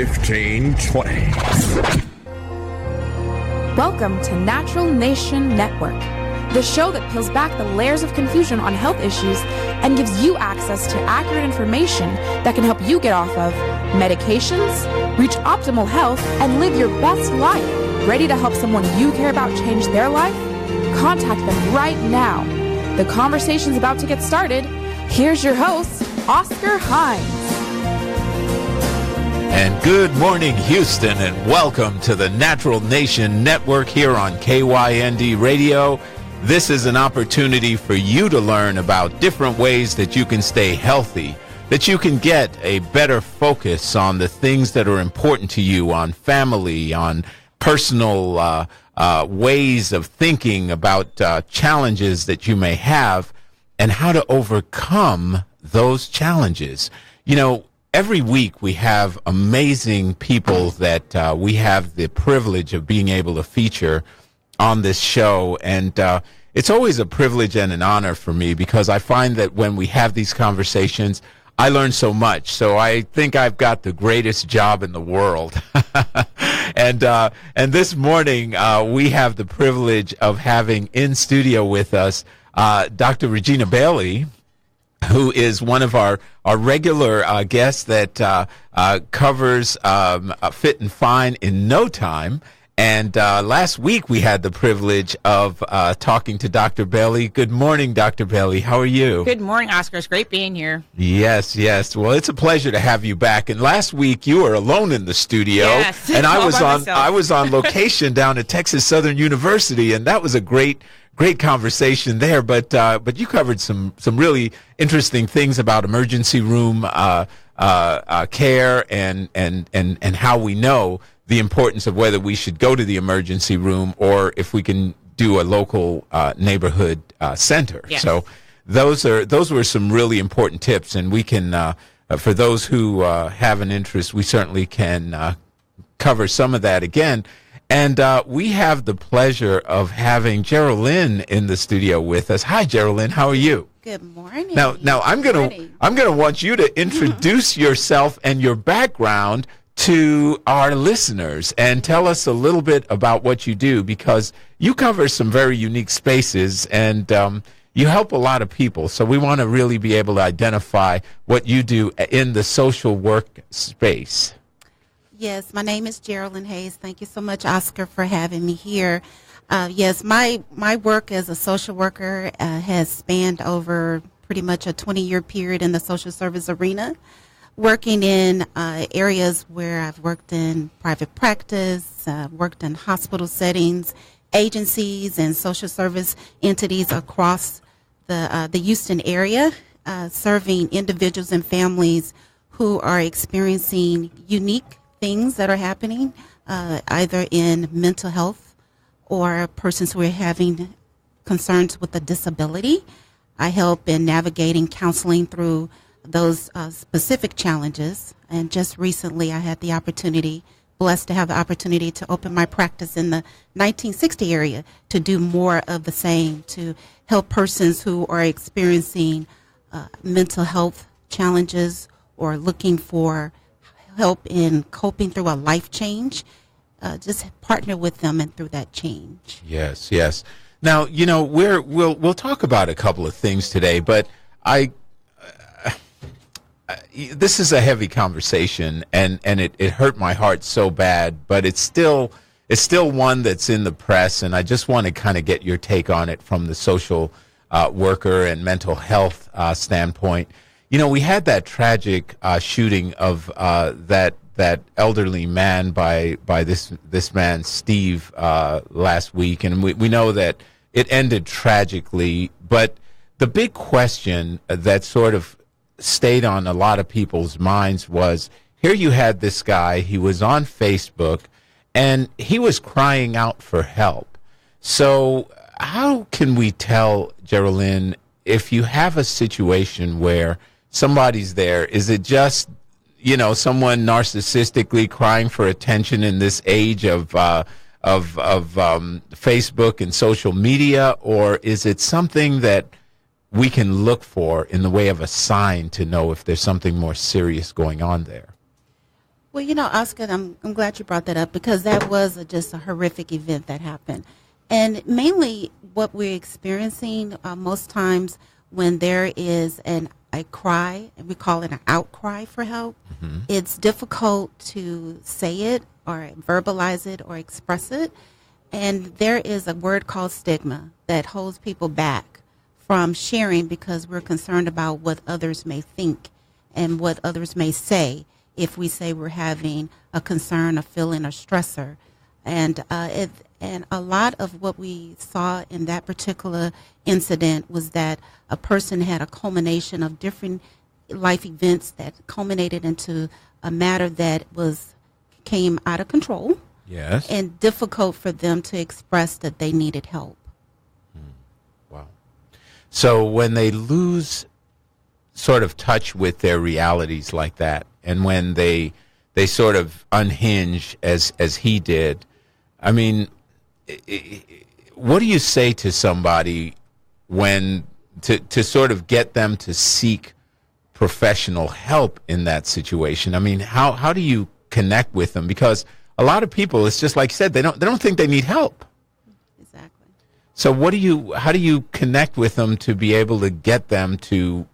1520. Welcome to Natural Nation Network, the show that peels back the layers of confusion on health issues and gives you access to accurate information that can help you get off of medications, reach optimal health, and live your best life. Ready to help someone you care about change their life? Contact them right now. The conversation's about to get started. Here's your host, Oscar Hines. And good morning, Houston, and welcome to the Natural Nation Network here on KYND Radio. This is an opportunity for you to learn about different ways that you can stay healthy, that you can get a better focus on the things that are important to you, on family, on personal ways of thinking about challenges that you may have, and how to overcome those challenges. You know, every week we have amazing people that we have the privilege of being able to feature on this show, and it's always a privilege and an honor for me because I find that when we have these conversations, I learn so much. So I think I've got the greatest job in the world. And this morning we have the privilege of having in studio with us Dr. Regina Bailey, who is one of our regular guests that covers Fit and Fine in no time. And last week we had the privilege of talking to Dr. Bailey. Good morning, Dr. Bailey. How are you? Good morning, Oscar. It's great being here. Yes. Well, it's a pleasure to have you back. And last week you were alone in the studio, yes, and I was on location down at Texas Southern University, and that was a great conversation there. But you covered some really interesting things about emergency room care and how we know the importance of whether we should go to the emergency room or if we can do a local neighborhood center. Yes. So those were some really important tips, and we can for those who have an interest, we certainly can cover some of that again. And we have the pleasure of having Geraldine in the studio with us. Hi, Geraldine. How are you? Good morning. Now I'm gonna want you to introduce yourself and your background to our listeners and tell us a little bit about what you do, because you cover some very unique spaces and you help a lot of people. So we want to really be able to identify what you do in the social work space. Yes, my name is Geraldine Hayes. Thank you so much, Oscar, for having me here. Yes, my work as a social worker has spanned over pretty much a 20-year period in the social service arena, working in areas where I've worked in private practice, worked in hospital settings, agencies, and social service entities across the Houston area, serving individuals and families who are experiencing unique things that are happening, either in mental health or persons who are having concerns with a disability. I help in navigating counseling through those specific challenges. And just recently I had the opportunity, blessed to have the opportunity to open my practice in the 1960 area to do more of the same, to help persons who are experiencing mental health challenges or looking for help in coping through a life change, just partner with them and through that change. Yes. Now, you know, we'll talk about a couple of things today, but this is a heavy conversation, and it hurt my heart so bad, but it's still one that's in the press, and I just want to kind of get your take on it from the social worker and mental health standpoint. You know, we had that tragic shooting of that elderly man by this man Steve last week, and we know that it ended tragically. But the big question that sort of stayed on a lot of people's minds was, here you had this guy, he was on Facebook, and he was crying out for help. So how can we tell, Geraldine, if you have a situation where somebody's there, is it just, you know, someone narcissistically crying for attention in this age of Facebook and social media, or is it something that we can look for in the way of a sign to know if there's something more serious going on there? Well, Oscar, I'm glad you brought that up because that was just a horrific event that happened. And mainly what we're experiencing most times when there is a cry, and we call it an outcry for help, it's difficult to say it or verbalize it or express it. And there is a word called stigma that holds people back from sharing because we're concerned about what others may think and what others may say if we say we're having a concern, a feeling, or stressor. And a lot of what we saw in that particular incident was that a person had a culmination of different life events that culminated into a matter that came out of control. Yes. And difficult for them to express that they needed help. Wow. So when they lose sort of touch with their realities like that, and when they sort of unhinge as he did, I mean, what do you say to somebody when to sort of get them to seek professional help in that situation? I mean, how do you connect with them? Because a lot of people, it's just like you said, they don't think they need help. Exactly. So how do you connect with them to be able to get them to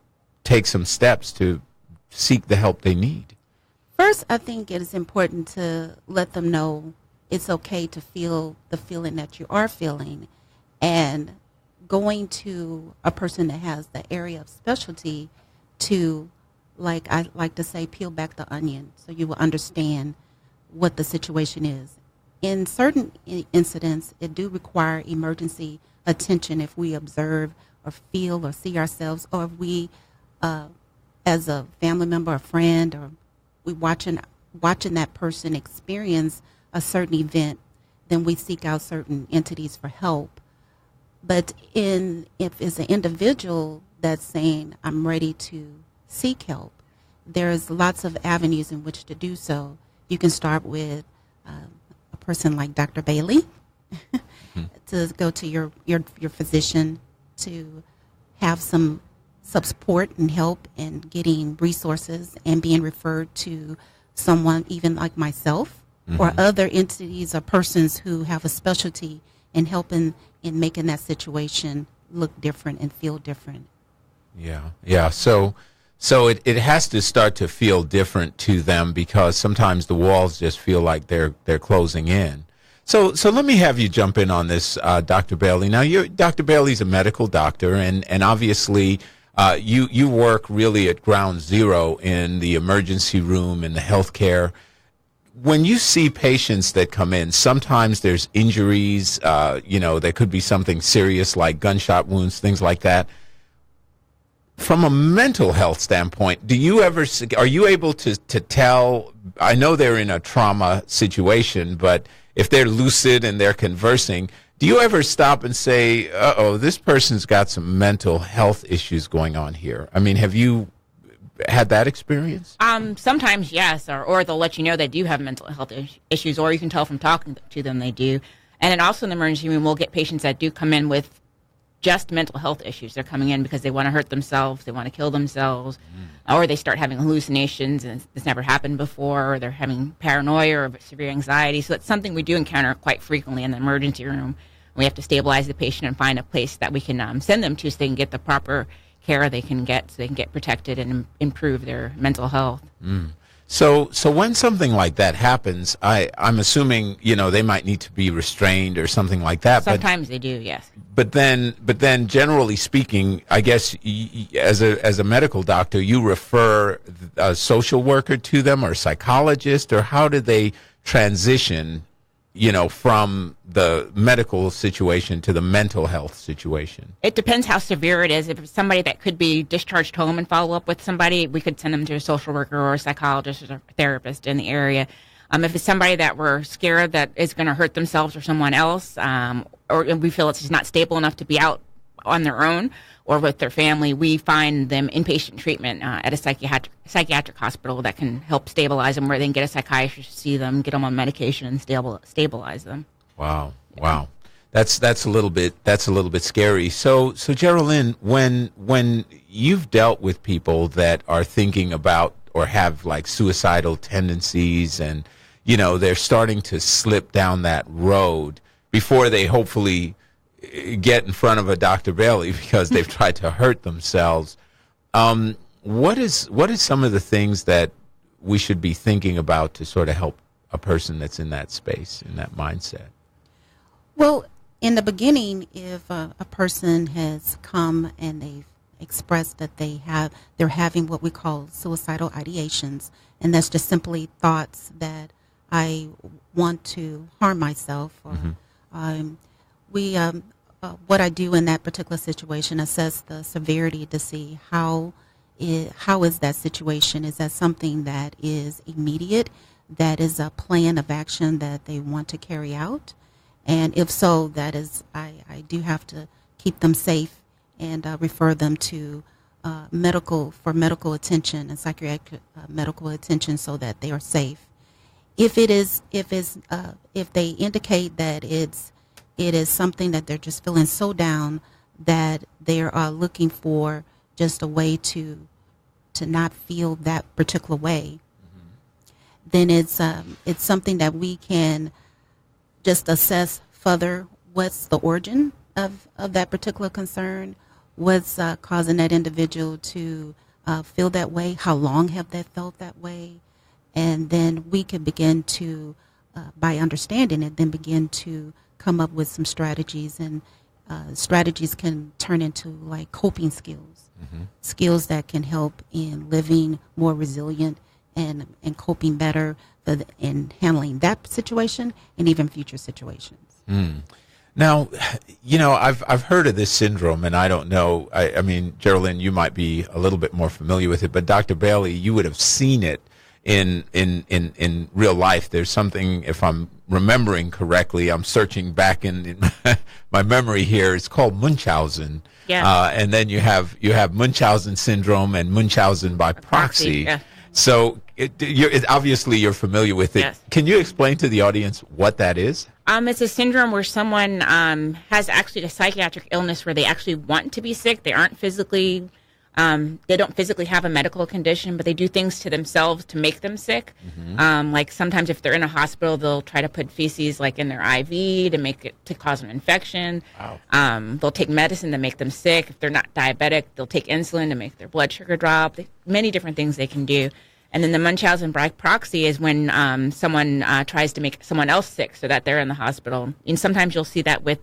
take some steps to seek the help they need? First, I think it is important to let them know it's okay to feel the feeling that you are feeling, and going to a person that has the area of specialty to, like I like to say, peel back the onion so you will understand what the situation is. In certain incidents, it do require emergency attention if we observe or feel or see ourselves, or if we, as a family member or friend, or we watching that person experience a certain event, then we seek out certain entities for help. But if it's an individual that's saying, I'm ready to seek help, there's lots of avenues in which to do so. You can start with a person like Dr. Bailey, to go to your physician to have some support and help in getting resources and being referred to someone even like myself, or other entities or persons who have a specialty in helping in making that situation look different and feel different. Yeah. So it has to start to feel different to them, because sometimes the walls just feel like they're closing in. So let me have you jump in on this, Dr. Bailey. Now, Dr. Bailey's a medical doctor, and obviously you work really at ground zero in the emergency room in the healthcare. When you see patients that come in, sometimes there's injuries. There could be something serious like gunshot wounds, things like that. From a mental health standpoint, are you able to tell? I know they're in a trauma situation, but if they're lucid and they're conversing, do you ever stop and say, "Uh-oh, this person's got some mental health issues going on here"? I mean, have you had that experience? Sometimes, yes, or they'll let you know they do have mental health issues, or you can tell from talking to them they do. And then also in the emergency room, we'll get patients that do come in with just mental health issues. They're coming in because they want to hurt themselves, they want to kill themselves, or they start having hallucinations and it's never happened before, or they're having paranoia or severe anxiety. So that's something we do encounter quite frequently in the emergency room. We have to stabilize the patient and find a place that we can send them to so they can get the proper care they can get, so they can get protected and improve their mental health. So when something like that happens, I'm assuming they might need to be restrained or something like that. Sometimes they do, yes. But then, generally speaking, I guess as a medical doctor, you refer a social worker to them or a psychologist, or how do they transition, from the medical situation to the mental health situation? It depends how severe it is. If it's somebody that could be discharged home and follow up with somebody, we could send them to a social worker or a psychologist or a therapist in the area. If it's somebody that we're scared that is going to hurt themselves or someone else, or we feel it's just not stable enough to be out on their own or with their family, we find them inpatient treatment at a psychiatric hospital that can help stabilize them, where they can get a psychiatrist to see them, get them on medication, and stabilize them. Wow. That's a little bit scary. So Geraldine, when you've dealt with people that are thinking about or have like suicidal tendencies, and they're starting to slip down that road before they hopefully get in front of a Dr. Bailey because they've tried to hurt themselves. What is some of the things that we should be thinking about to sort of help a person that's in that space, in that mindset? Well, in the beginning, if a person has come and they've expressed that they're having what we call suicidal ideations, and that's just simply thoughts that I want to harm myself, or what I do in that particular situation, assess the severity to see how is that situation. Is that something that is immediate, that is a plan of action that they want to carry out? And if so, that is, I do have to keep them safe and refer them to medical attention and psychiatric medical attention so that they are safe. If they indicate that it is something that they're just feeling so down that they are looking for just a way to not feel that particular way, then it's something that we can just assess further. What's the origin of that particular concern? What's causing that individual to feel that way? How long have they felt that way? And then we can begin to, by understanding it, then begin to come up with some strategies. And strategies can turn into like coping skills, skills that can help in living more resilient and coping better in handling that situation and even future situations. Now, I've heard of this syndrome, and I don't know. I mean, Geraldine, you might be a little bit more familiar with it, but Dr. Bailey, you would have seen it in real life. There's something, if I'm remembering correctly, I'm searching back in my memory here. It's called Munchausen. Yeah. And then you have Munchausen syndrome and Munchausen by proxy. Yeah. So obviously you're familiar with it. Yes. Can you explain to the audience what that is? It's a syndrome where someone has actually a psychiatric illness where they actually want to be sick. They aren't physically, they don't physically have a medical condition, but they do things to themselves to make them sick. Like sometimes if they're in a hospital, they'll try to put feces like in their IV to cause an infection. Wow. They'll take medicine to make them sick. If they're not diabetic, they'll take insulin to make their blood sugar drop. Many different things they can do. And then the Munchausen by proxy is when someone tries to make someone else sick so that they're in the hospital. And sometimes you'll see that with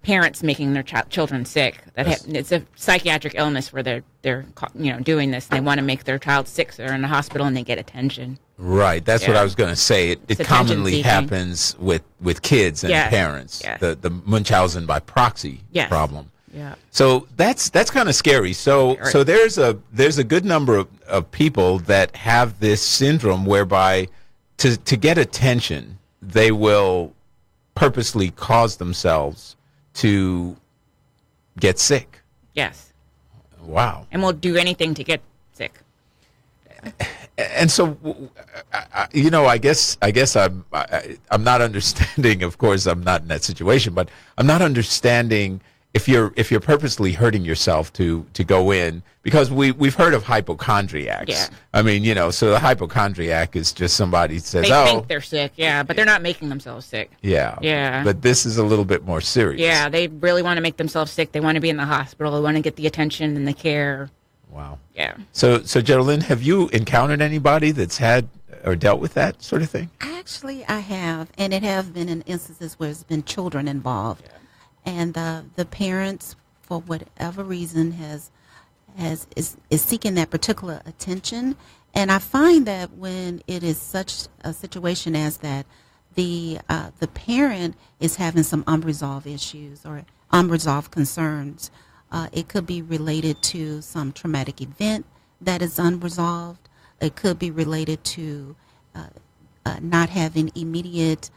parents making their children sick. It's a psychiatric illness where they're doing this. They want to make their child sick, so they're in the hospital and they get attention. Right. That's what I was going to say. It commonly happens with kids and parents. Yeah. The Munchausen by proxy problem. Yeah. So that's kind of scary. So there's a good number of people that have this syndrome whereby to get attention, they will purposely cause themselves to get sick. Yes. Wow. And will do anything to get sick. And so, I guess I'm not understanding. Of course, I'm not in that situation, but I'm not understanding if you're purposely hurting yourself to go in, because we've heard of hypochondriacs. Yeah. I mean, so the hypochondriac is just somebody says, they think they're sick, but they're not making themselves sick. Yeah. Yeah. But this is a little bit more serious. Yeah, they really want to make themselves sick. They want to be in the hospital. They want to get the attention and the care. Wow. Yeah. So Geraldine, have you encountered anybody that's had or dealt with that sort of thing? Actually, I have, and it has been in instances where there's been children involved. Yeah. And the parents, for whatever reason, is seeking that particular attention. And I find that when it is such a situation as that, the parent is having some unresolved issues or unresolved concerns. It could be related to some traumatic event that is unresolved. It could be related to not having immediate,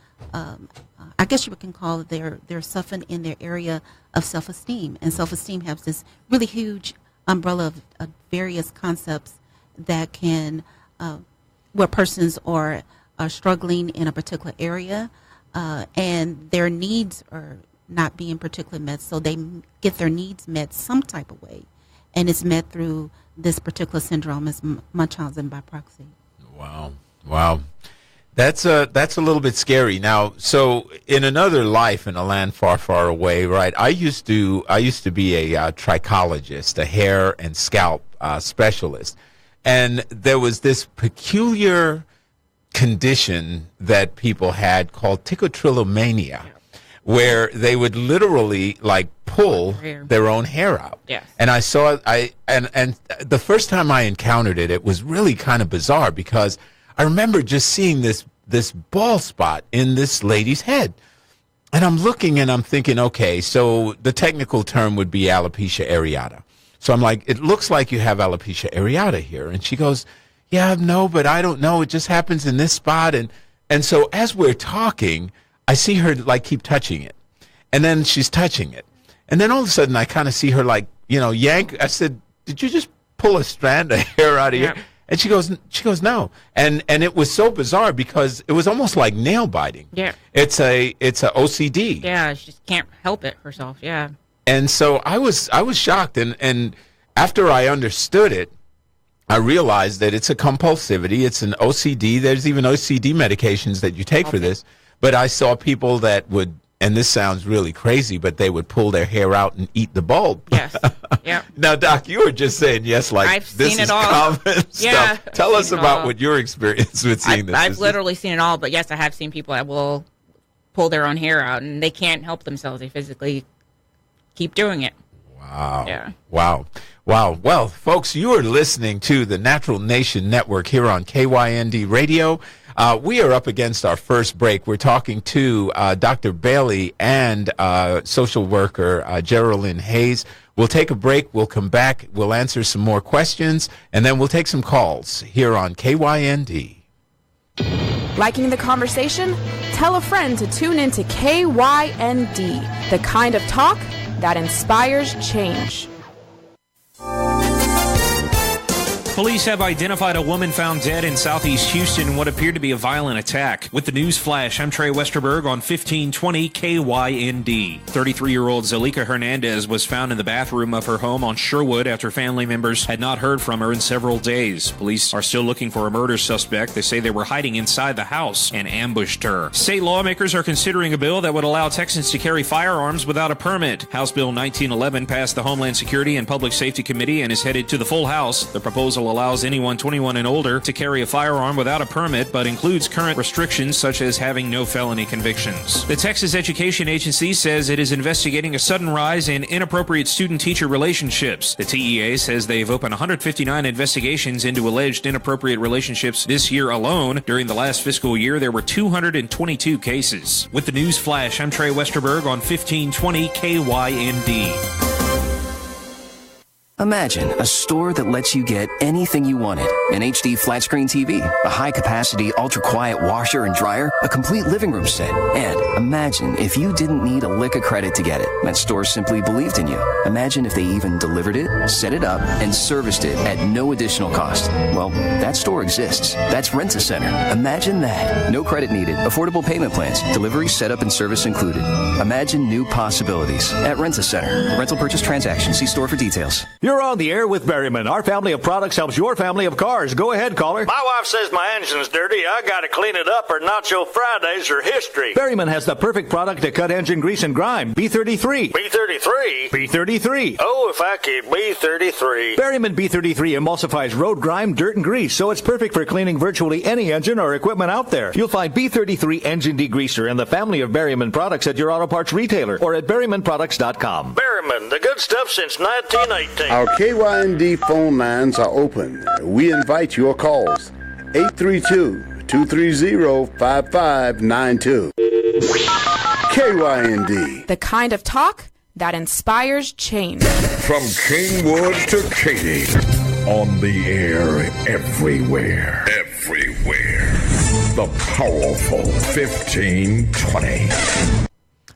I guess you can call it, they're suffering in their area of self-esteem. And self-esteem has this really huge umbrella of various concepts that can, where persons are struggling in a particular area, and their needs are not being particularly met, so they get their needs met some type of way. and it's met through this particular syndrome as Munchausen by proxy. Wow. That's a little bit scary. Now, so in another life in a land far, far away, right? I used to be a trichologist, a hair and scalp specialist, and there was this peculiar condition that people had called trichotillomania, where they would literally like pull their own hair out. Yes. And I saw and the first time I encountered it, it was really kind of bizarre because I remember just seeing this bald spot in this lady's head. And I'm looking and I'm thinking, okay, so the technical term would be alopecia areata. So I'm like, it looks like you have alopecia areata here. And she goes, yeah, no, but I don't know. It just happens in this spot. And so as we're talking, I see her like keep touching it. And then she's touching it. And then all of a sudden I kind of see her like, yank. I said, did you just pull a strand of hair out of here? And she goes, no. And it was so bizarre because it was almost like nail biting. Yeah. It's a OCD. Yeah, she just can't help it herself. Yeah. And so I was shocked. And after I understood it, I realized that it's a compulsivity. It's an OCD. There's even OCD medications that you take for this. But I saw people that would, and this sounds really crazy, but they would pull their hair out and eat the bulb. Yes. Yeah. Now, Doc, you were just saying yes, like I've this seen is it all. common Yeah, stuff. Tell us about all. what your experience with seeing this. I've literally seen it all, but yes, I have seen people that will pull their own hair out, and they can't help themselves. They physically keep doing it. Wow. Yeah. Wow. Well, folks, you are listening to the Natural Nation Network here on KYND Radio. We are up against our first break. We're talking to Dr. Bailey and social worker Geraldine Hayes. We'll take a break. We'll come back. We'll answer some more questions, and then we'll take some calls here on KYND. Liking the conversation? Tell a friend to tune in to KYND, the kind of talk that inspires change. Police have identified a woman found dead in southeast Houston in what appeared to be a violent attack. With the news flash, I'm Trey Westerberg on 1520 KYND. 33-year-old Zalika Hernandez was found in the bathroom of her home on Sherwood after family members had not heard from her in several days. Police are still looking for a murder suspect. They say they were hiding inside the house and ambushed her. State lawmakers are considering a bill that would allow Texans to carry firearms without a permit. House Bill 1911 passed the Homeland Security and Public Safety Committee and is headed to the full House. The proposal allows anyone 21 and older to carry a firearm without a permit, but includes current restrictions such as having no felony convictions. The Texas Education Agency says it is investigating a sudden rise in inappropriate student-teacher relationships. The TEA says they've opened 159 investigations into alleged inappropriate relationships this year alone. During the last fiscal year, there were 222 cases. With the news flash, I'm Trey Westerberg on 1520 KYND. Imagine a store that lets you get anything you wanted. An HD flat screen TV, a high-capacity, ultra-quiet washer and dryer, a complete living room set. And imagine if you didn't need a lick of credit to get it. That store simply believed in you. Imagine if they even delivered it, set it up, and serviced it at no additional cost. Well, that store exists. That's Rent-A-Center. Imagine that. No credit needed. Affordable payment plans. Delivery, setup, and service included. Imagine new possibilities at Rent-A-Center. Rental purchase transaction. See store for details. You're on the air with Berryman. Our family of products helps your family of cars. Go ahead, caller. My wife says my engine's dirty. I gotta clean it up or Nacho Fridays are history. Berryman has the perfect product to cut engine grease and grime. B33. B33? B33. Oh, if I could B33. Berryman B33 emulsifies road grime, dirt, and grease, so it's perfect for cleaning virtually any engine or equipment out there. You'll find B33 engine degreaser and the family of Berryman products at your auto parts retailer or at berrymanproducts.com. Berryman, the good stuff since 1918. Our KYND phone lines are open. We invite your calls. 832-230-5592. KYND. The kind of talk that inspires change. From Kingwood to Katy, on the air everywhere. Everywhere. The powerful 1520.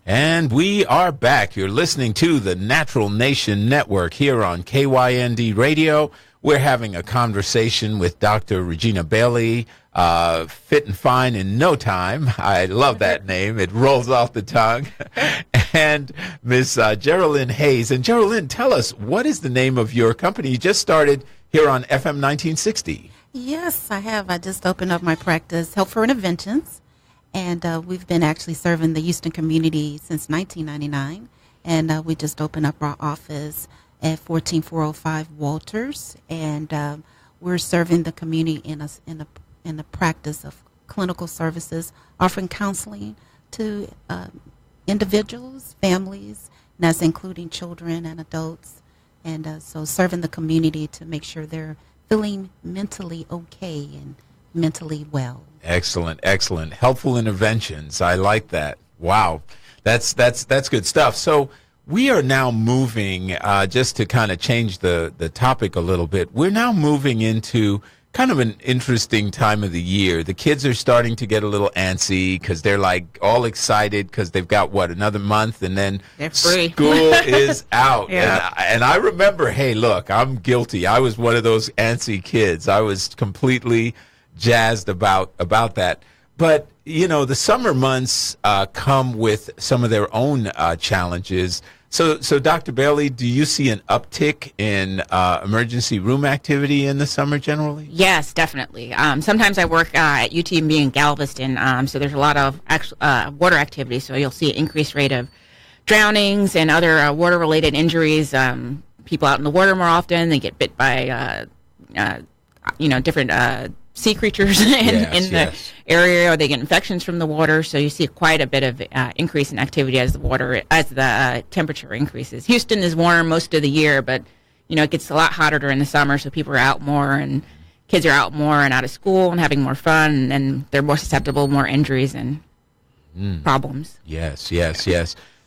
And we are back. You're listening to the Natural Nation Network here on KYND Radio. We're having a conversation with Dr. Regina Bailey, fit and fine in no time. I love that name. It rolls off the tongue. and Miss Geraldine Hayes. And Geraldine, tell us, what is the name of your company? You just started here on FM 1960. Yes, I have. I just opened up my practice, Help for Interventions, and we've been actually serving the Houston community since 1999, and we just opened up our office at 14405 Walters, and we're serving the community in the practice of clinical services, offering counseling to individuals, families, and that's including children and adults, and so serving the community to make sure they're feeling mentally okay and mentally well. Excellent, excellent. Helpful interventions. I like that. Wow. That's good stuff. So we are now moving, just to kind of change the topic a little bit, we're now moving into kind of an interesting time of the year. The kids are starting to get a little antsy because they're like all excited because they've got, another month, and then they're free. School is out. Yeah. And I remember, hey, look, I'm guilty. I was one of those antsy kids. I was completely jazzed about that. But, the summer months come with some of their own challenges. So, Dr. Bailey, do you see an uptick in emergency room activity in the summer generally? Yes, definitely. Sometimes I work at UTMB in Galveston, so there's a lot of water activity. So you'll see an increased rate of drownings and other water-related injuries. People out in the water more often. They get bit by, different sea creatures in the area, or they get infections from the water. So you see quite a bit of increase in activity as the temperature increases. Houston is warm most of the year, but it gets a lot hotter during the summer, so people are out more, and kids are out more and out of school and having more fun, and they're more susceptible, more injuries and problems. Yes.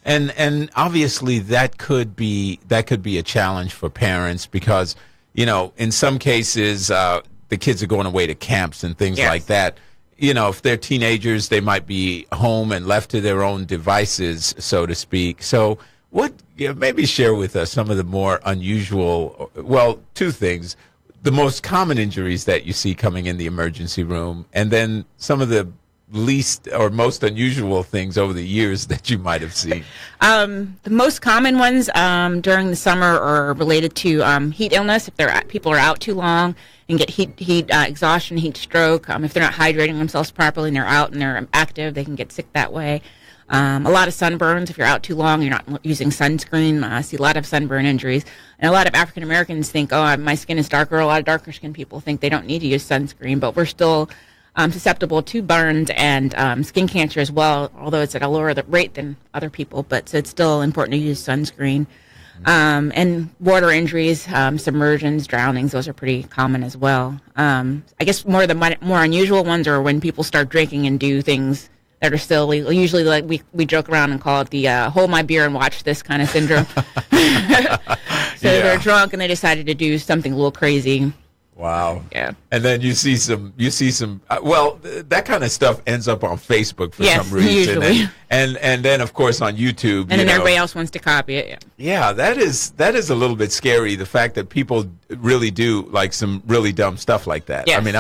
And obviously that could be a challenge for parents because, in some cases, the kids are going away to camps and things like that. If they're teenagers, they might be home and left to their own devices, so to speak. So maybe share with us some of the more unusual, two things, the most common injuries that you see coming in the emergency room, and then some of the least or most unusual things over the years that you might have seen. The most common ones during the summer are related to heat illness. If people are out too long and get heat exhaustion, heat stroke. If they're not hydrating themselves properly and they're out and they're active, they can get sick that way. A lot of sunburns. If you're out too long, you're not using sunscreen. I see a lot of sunburn injuries. And a lot of African Americans think, my skin is darker. A lot of darker skinned people think they don't need to use sunscreen, but we're still susceptible to burns and skin cancer as well, although it's at a lower rate than other people, but so it's still important to use sunscreen. And water injuries, submersions, drownings, those are pretty common as well. I guess more unusual ones are when people start drinking and do things that are silly. Usually, like we joke around and call it the hold my beer and watch this kind of syndrome. They're drunk and they decided to do something a little crazy. Wow. Yeah. And then you see some that kind of stuff ends up on Facebook for some reason. Usually. And then of course on YouTube. And then everybody else wants to copy it. Yeah, that is a little bit scary, the fact that people really do like some really dumb stuff like that. Yes. I mean,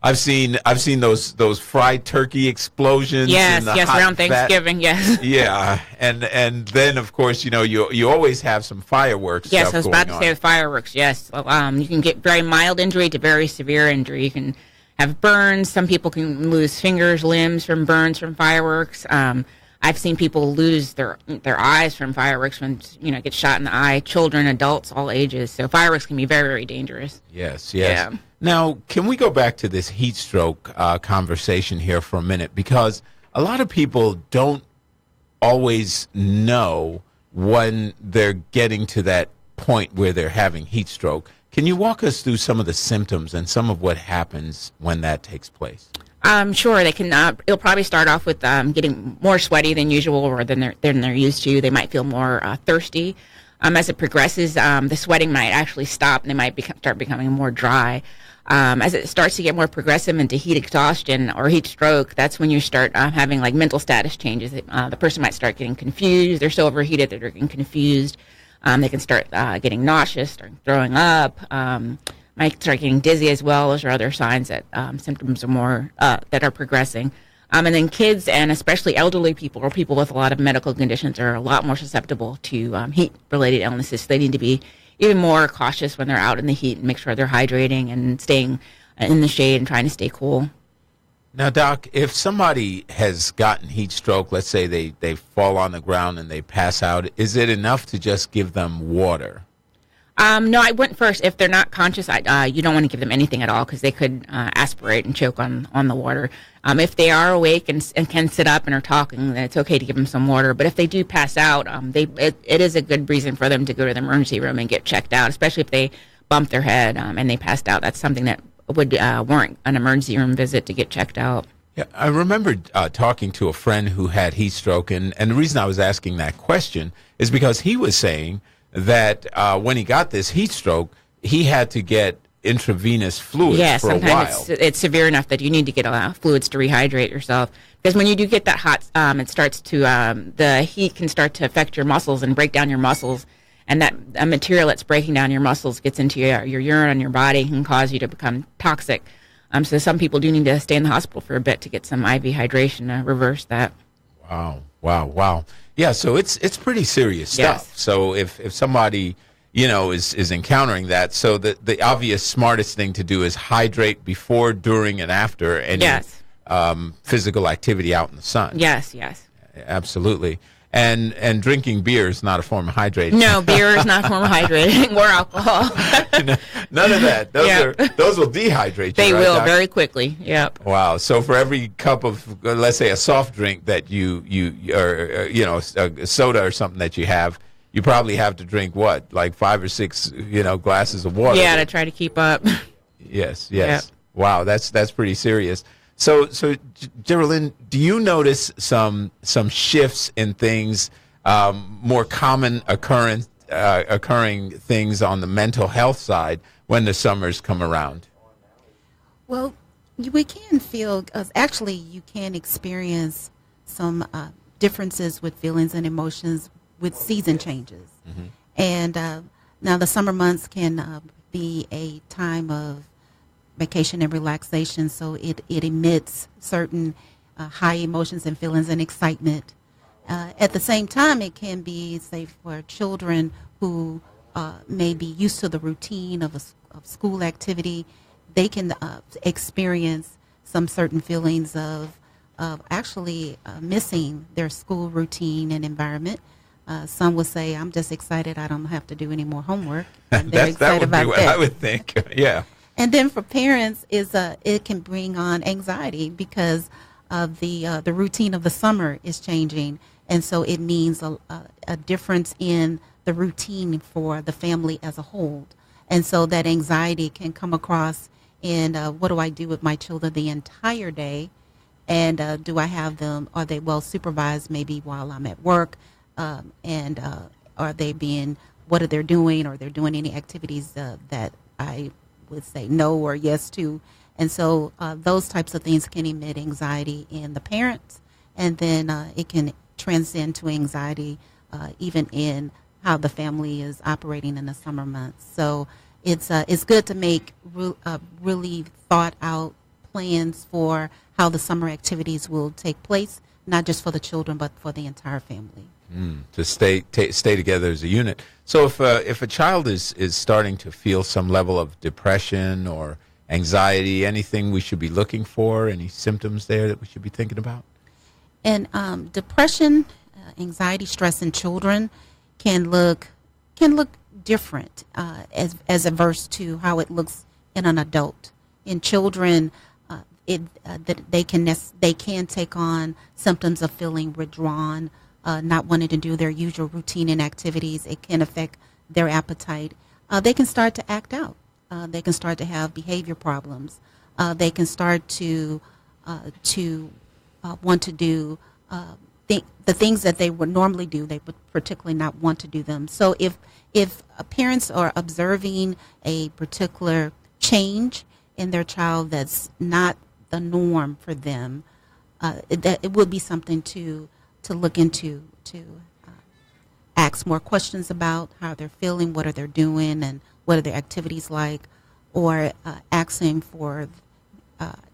I've seen those fried turkey explosions. Yes, around Thanksgiving. Yes. Yeah, and then of course you always have some fireworks. Yes, stuff I was about to say the fireworks. Yes, you can get very mild injury to very severe injury. You can have burns. Some people can lose fingers, limbs from burns from fireworks. I've seen people lose their eyes from fireworks when get shot in the eye. Children, adults, all ages. So fireworks can be very, very dangerous. Yes. Yeah. Now, can we go back to this heat stroke conversation here for a minute? Because a lot of people don't always know when they're getting to that point where they're having heat stroke. Can you walk us through some of the symptoms and some of what happens when that takes place? Sure. They can. It'll probably start off with getting more sweaty than usual or than they're used to. They might feel more thirsty. As it progresses, the sweating might actually stop, and they might start becoming more dry. As it starts to get more progressive into heat exhaustion or heat stroke, that's when you start having like mental status changes. The person might start getting confused. They're so overheated that they're getting confused. They can start getting nauseous, start throwing up. Might start getting dizzy as well. Those are other signs that symptoms are more that are progressing. And then kids and especially elderly people or people with a lot of medical conditions are a lot more susceptible to heat-related illnesses. So they need to be even more cautious when they're out in the heat and make sure they're hydrating and staying in the shade and trying to stay cool. Now, Doc, if somebody has gotten heat stroke, let's say they fall on the ground and they pass out, is it enough to just give them water? No, I wouldn't first. If they're not conscious, you don't want to give them anything at all because they could aspirate and choke on the water. If they are awake and can sit up and are talking, then it's okay to give them some water. But if they do pass out, it is a good reason for them to go to the emergency room and get checked out, especially if they bump their head and they passed out. That's something that would warrant an emergency room visit to get checked out. Yeah, I remember talking to a friend who had heat stroke, and the reason I was asking that question is because he was saying that when he got this heat stroke, he had to get intravenous fluids for a while. Yeah, sometimes it's severe enough that you need to get fluids to rehydrate yourself. Because when you do get that hot, it starts to, the heat can start to affect your muscles and break down your muscles. And that material that's breaking down your muscles gets into your urine and your body and can cause you to become toxic. So some people do need to stay in the hospital for a bit to get some IV hydration to reverse that. Wow. Yeah, so it's pretty serious stuff. Yes. So if somebody, is encountering that, so the obvious smartest thing to do is hydrate before, during, and after any physical activity out in the sun. Yes. Absolutely. And drinking beer is not a form of hydrating. No, beer is not a form of hydrating or alcohol. None of that. Those will dehydrate you. They right, will Doc? very quickly. Yep. Wow. So for every cup of, let's say, a soft drink that you or a soda or something that you have, you probably have to drink what, like 5 or 6, glasses of water. Yeah, to try to keep up. Yes. Yep. Wow, that's pretty serious. So Geraldine, do you notice some shifts in things, more common occurring things on the mental health side when the summers come around? Well, we can feel, actually you can experience some differences with feelings and emotions with season changes. Mm-hmm. And now the summer months can be a time of vacation and relaxation, so it emits certain high emotions and feelings and excitement. At the same time, it can be, say, for children who may be used to the routine of school activity, they can experience some certain feelings of actually missing their school routine and environment. Some will say, I'm just excited I don't have to do any more homework. And they're excited about that. That would be what I would think, yeah. And then for parents, it can bring on anxiety because of the routine of the summer is changing, and so it means a difference in the routine for the family as a whole, and so that anxiety can come across in what do I do with my children the entire day, and do I have them? Are they well supervised? Maybe while I'm at work, and are they being what are they doing? Or they're doing any activities that I would say no or yes to. And so those types of things can emit anxiety in the parents, and then it can transcend to anxiety even in how the family is operating in the summer months. So it's good to make really thought out plans for how the summer activities will take place, not just for the children but for the entire family. To stay together as a unit. So if a child is starting to feel some level of depression or anxiety, anything we should be looking for, any symptoms there that we should be thinking about? And depression, anxiety, stress in children can look different as averse to how it looks in an adult. In children, they can take on symptoms of feeling withdrawn, not wanting to do their usual routine and activities. It can affect their appetite. They can start to act out. They can start to have behavior problems. They can start to want to do the things that they would normally do. They would particularly not want to do them. So if parents are observing a particular change in their child that's not the norm for them, it would be something to look into, to ask more questions about how they're feeling, what are they doing, and what are their activities like, or asking for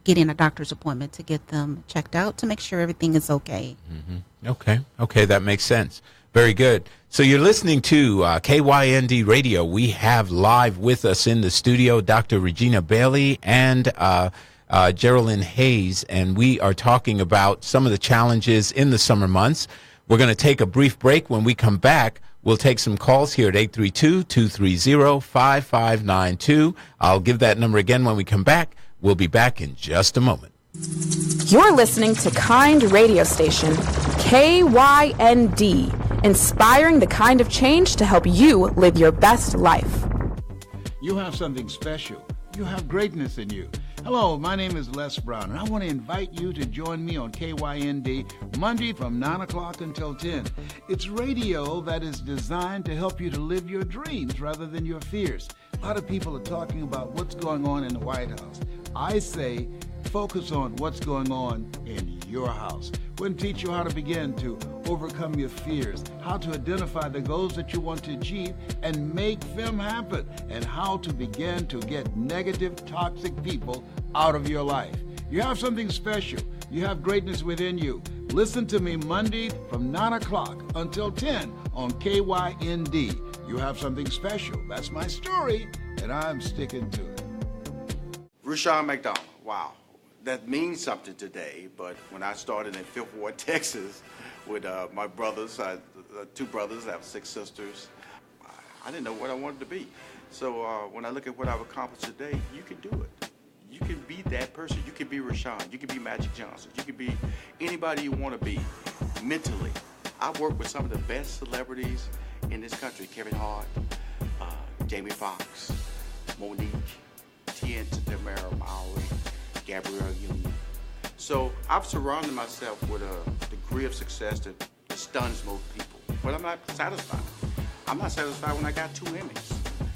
getting a doctor's appointment to get them checked out to make sure everything is okay. Mm-hmm. Okay, that makes sense. Very good. So you're listening to KYND Radio. We have live with us in the studio Dr. Regina Bailey and Geraldine Hayes, and we are talking about some of the challenges in the summer months. We're going to take a brief break. When we come back, we'll take some calls here at 832-230-5592. I'll give that number again when we come back. We'll be back in just a moment. You're listening to KYND radio station, KYND, inspiring the kind of change to help you live your best life. You have something special. You have greatness in you. Hello, my name is Les Brown, and I want to invite you to join me on KYND Monday from 9 o'clock until 10. It's radio that is designed to help you to live your dreams rather than your fears. A lot of people are talking about what's going on in the White House. I say focus on what's going on in your house. We're going to teach you how to begin to overcome your fears, how to identify the goals that you want to achieve and make them happen, and how to begin to get negative, toxic people out of your life. You have something special. You have greatness within you. Listen to me Monday from 9 o'clock until 10 on KYND. You have something special. That's my story, and I'm sticking to it. Rushion McDonald. Wow. That means something today, but when I started in Fifth Ward, Texas, with my brothers, two brothers, I have 6 sisters, I didn't know what I wanted to be. So when I look at what I've accomplished today, you can do it. You can be that person. You can be Rushion. You can be Magic Johnson. You can be anybody you want to be mentally. I've worked with some of the best celebrities in this country. Kevin Hart, Jamie Foxx, Monique, Tamara Mowry, Gabrielle Union. So I've surrounded myself with a degree of success that stuns most people. But I'm not satisfied. I'm not satisfied when I got 2 Emmys.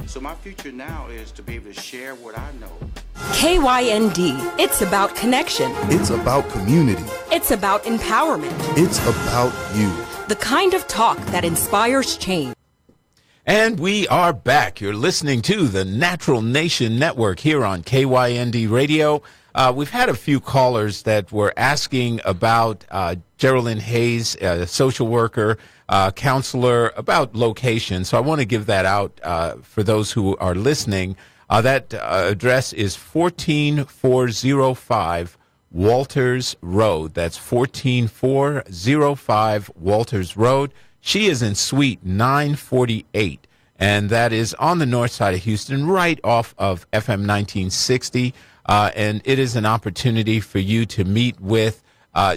So my future now is to be able to share what I know. KYND. It's about connection. It's about community. It's about empowerment. It's about you. The kind of talk that inspires change. And we are back. You're listening to the Natural Nation Network here on KYND Radio. We've had a few callers that were asking about Geraldine Hayes, a social worker, counselor, about location. So I want to give that out for those who are listening. That address is 14405 Walters Road. That's 14405 Walters Road. She is in Suite 948, and that is on the north side of Houston, right off of FM 1960. And it is an opportunity for you to meet with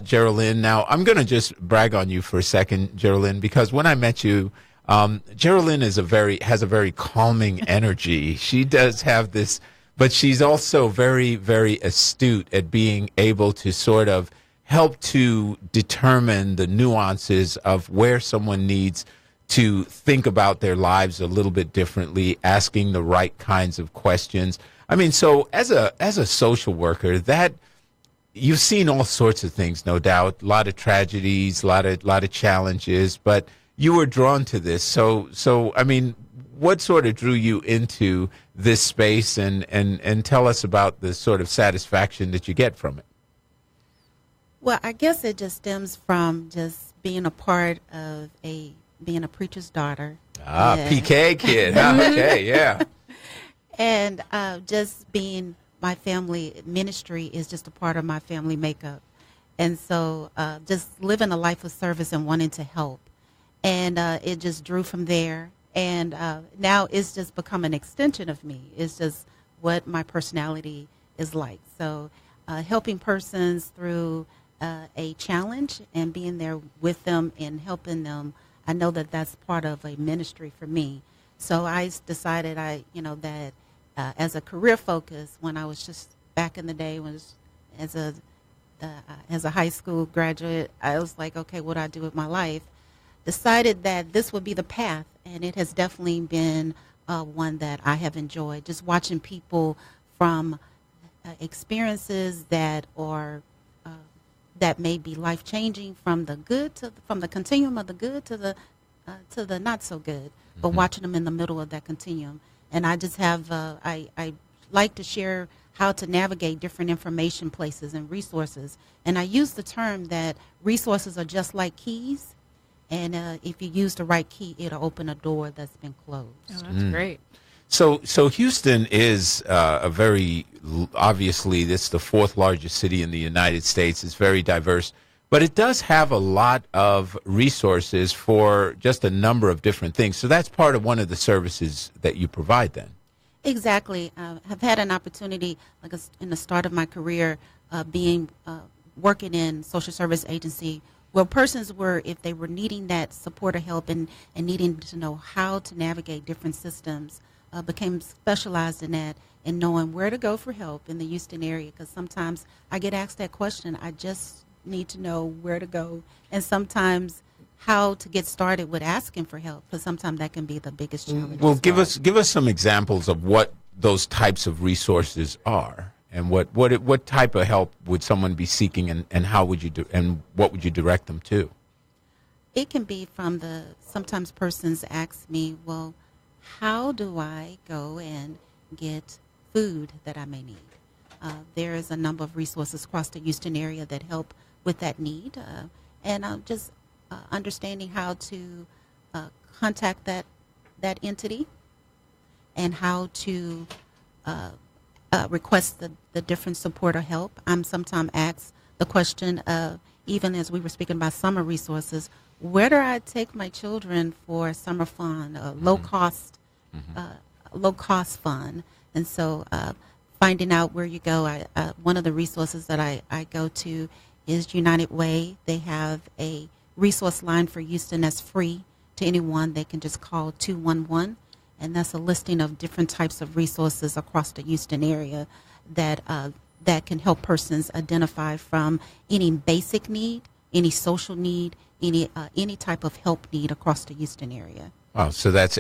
Geraldine. Now, I'm going to just brag on you for a second, Geraldine, because when I met you, Geraldine has a very calming energy. She does have this, but she's also very, very astute at being able to sort of help to determine the nuances of where someone needs to think about their lives a little bit differently, asking the right kinds of questions. I mean, so as a social worker, that you've seen all sorts of things, no doubt, a lot of tragedies, a lot of challenges, but you were drawn to this. So I mean, what sort of drew you into this space, and tell us about the sort of satisfaction that you get from it? Well, I guess it just stems from just being a part of being a preacher's daughter. PK kid. Okay, yeah. And just being my family ministry is just a part of my family makeup. And so just living a life of service and wanting to help. And it just drew from there. And now it's just become an extension of me. It's just what my personality is like. So helping persons through a challenge and being there with them and helping them, I know that that's part of a ministry for me. So I decided that as a career focus, when I was just back in the day, as a high school graduate, I was like, okay, what do I do with my life? Decided that this would be the path, and it has definitely been one that I have enjoyed. Just watching people from experiences that are that may be life changing, from the continuum of the good to the not so good, but watching them in the middle of that continuum. And I just have I like to share how to navigate different information places and resources. And I use the term that resources are just like keys, and if you use the right key, it'll open a door that's been closed. Oh, that's great. So Houston is a very, obviously, it's the fourth largest city in the United States. It's very diverse, but it does have a lot of resources for just a number of different things. So that's part of one of the services that you provide then. Exactly. I've had an opportunity, like in the start of my career, working in social service agency, where persons were, if they were needing that support or help and needing to know how to navigate different systems, became specialized in that and knowing where to go for help in the Houston area. Because sometimes I get asked that question. I just need to know where to go, and sometimes how to get started with asking for help, because sometimes that can be the biggest challenge. Well, give us some examples of what those types of resources are, and what type of help would someone be seeking, and how would you do, and what would you direct them to? It can be from sometimes persons ask me, well, how do I go and get food that I may need? There is a number of resources across the Houston area that help with that need, and just understanding how to contact that entity and how to request the different support or help. I'm sometimes asked the question of, even as we were speaking about summer resources, where do I take my children for summer fun, low cost fun? And so finding out where you go, one of the resources that I go to is United Way. They have a resource line for Houston that's free to anyone. They can just call 211, and that's a listing of different types of resources across the Houston area that can help persons identify from any basic need, any social need, any type of help need across the Houston area. Oh, so that's